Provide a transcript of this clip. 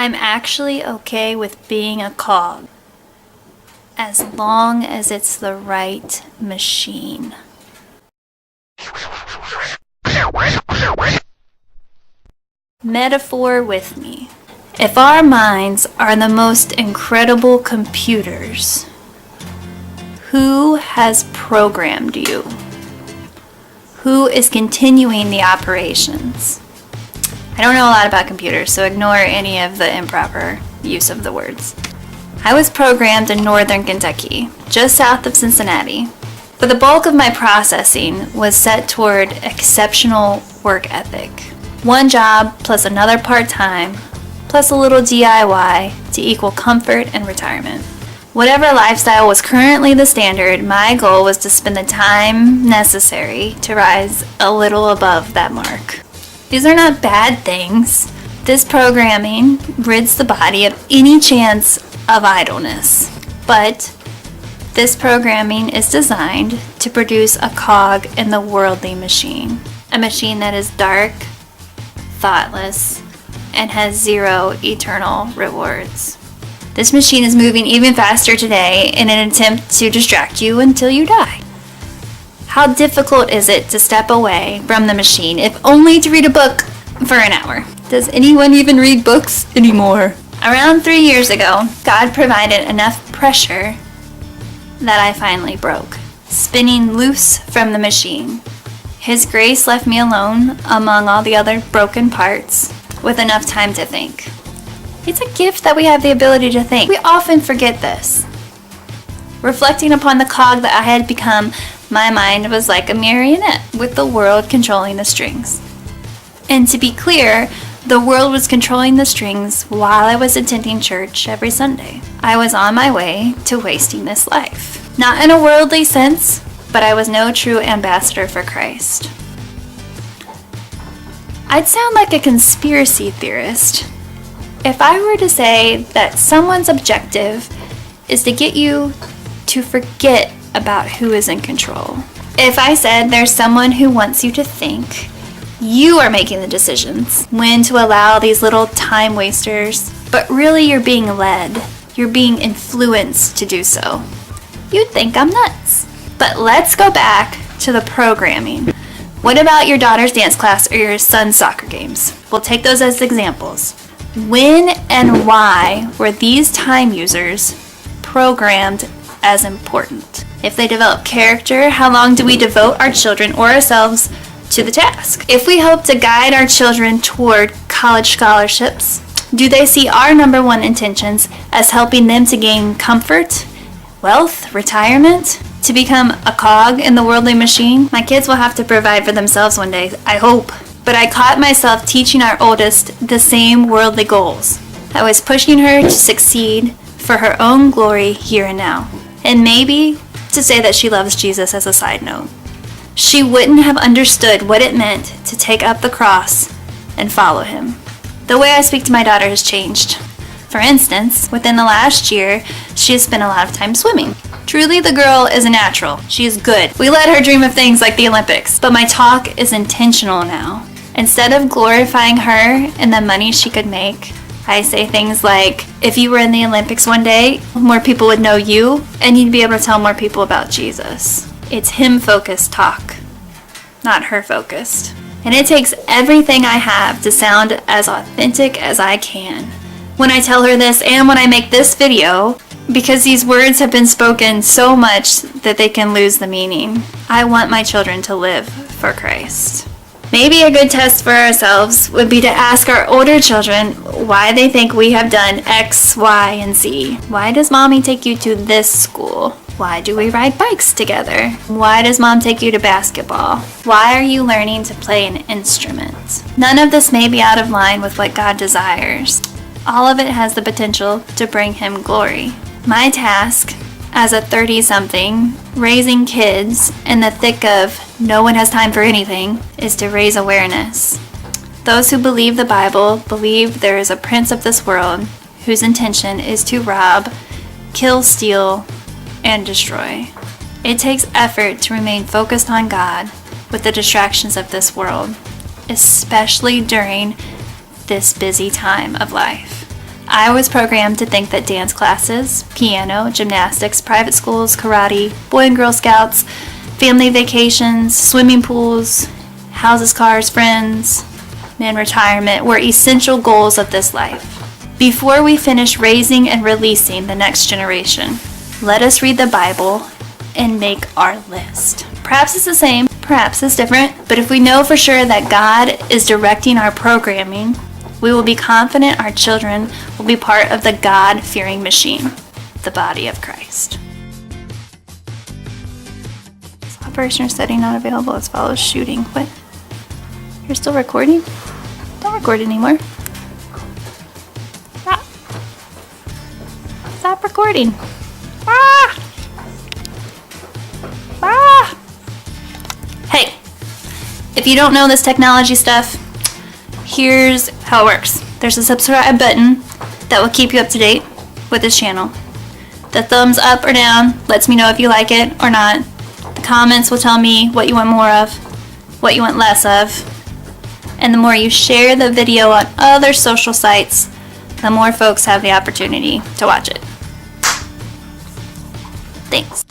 I'm actually okay with being a cog, as long as it's the right machine. Metaphor with me. If our minds are the most incredible computers, who has programmed you? Who is continuing the operations? I don't know a lot about computers, so ignore any of the improper use of the words. I was programmed in northern Kentucky, just south of Cincinnati, but the bulk of my processing was set toward exceptional work ethic. One job plus another part-time, plus a little DIY to equal comfort and retirement. Whatever lifestyle was currently the standard, my goal was to spend the time necessary to rise a little above that mark. These are not bad things. This programming rids the body of any chance of idleness. But this programming is designed to produce a cog in the worldly machine. A machine that is dark, thoughtless, and has zero eternal rewards. This machine is moving even faster today in an attempt to distract you until you die. How difficult is it to step away from the machine, if only to read a book for an hour? Does anyone even read books anymore? Around 3 years ago, God provided enough pressure that I finally broke, spinning loose from the machine. His grace left me alone among all the other broken parts, with enough time to think. It's a gift that we have the ability to think. We often forget this. Reflecting upon the cog that I had become, my mind was like a marionette, with the world controlling the strings. And to be clear, the world was controlling the strings while I was attending church every Sunday. I was on my way to wasting this life. Not in a worldly sense, but I was no true ambassador for Christ. I'd sound like a conspiracy theorist if I were to say that someone's objective is to get you to forget about who is in control. If I said there's someone who wants you to think you are making the decisions when to allow these little time wasters, but really you're being led, you're being influenced to do so, you'd think I'm nuts. But let's go back to the programming. What about your daughter's dance class or your son's soccer games? We'll take those as examples. When and why were these time users programmed as important? If they develop character, how long do we devote our children or ourselves to the task? If we hope to guide our children toward college scholarships, do they see our number one intentions as helping them to gain comfort, wealth, retirement, to become a cog in the worldly machine? My kids will have to provide for themselves one day, I hope. But I caught myself teaching our oldest the same worldly goals. I was pushing her to succeed for her own glory here and now. And maybe to say that she loves Jesus as a side note. She wouldn't have understood what it meant to take up the cross and follow him. The way I speak to my daughter has changed. For instance, within the last year, she has spent a lot of time swimming. Truly, the girl is a natural. She is good. We let her dream of things like the Olympics, but my talk is intentional now. Instead of glorifying her and the money she could make, I say things like, if you were in the Olympics one day, more people would know you, and you'd be able to tell more people about Jesus. It's him-focused talk, not her-focused. And it takes everything I have to sound as authentic as I can when I tell her this and when I make this video, because these words have been spoken so much that they can lose the meaning. I want my children to live for Christ. Maybe a good test for ourselves would be to ask our older children why they think we have done X, Y, and Z. Why does mommy take you to this school? Why do we ride bikes together? Why does mom take you to basketball? Why are you learning to play an instrument? None of this may be out of line with what God desires. All of it has the potential to bring him glory. My task as a 30-something, raising kids in the thick of no one has time for anything, is to raise awareness. Those who believe the Bible believe there is a prince of this world whose intention is to rob, kill, steal, and destroy. It takes effort to remain focused on God with the distractions of this world, especially during this busy time of life. I was programmed to think that dance classes, piano, gymnastics, private schools, karate, Boy and Girl Scouts, family vacations, swimming pools, houses, cars, friends, and retirement were essential goals of this life. Before we finish raising and releasing the next generation, let us read the Bible and make our list. Perhaps it's the same, perhaps it's different, but if we know for sure that God is directing our programming, we will be confident our children will be part of the God-fearing machine, the body of Christ. Operation or setting not available as follows shooting. What? You're still recording? Don't record anymore. Stop recording. Hey, if you don't know this technology stuff, here's how it works. There's a subscribe button that will keep you up to date with this channel. The thumbs up or down lets me know if you like it or not. The comments will tell me what you want more of, what you want less of. And the more you share the video on other social sites, the more folks have the opportunity to watch it. Thanks.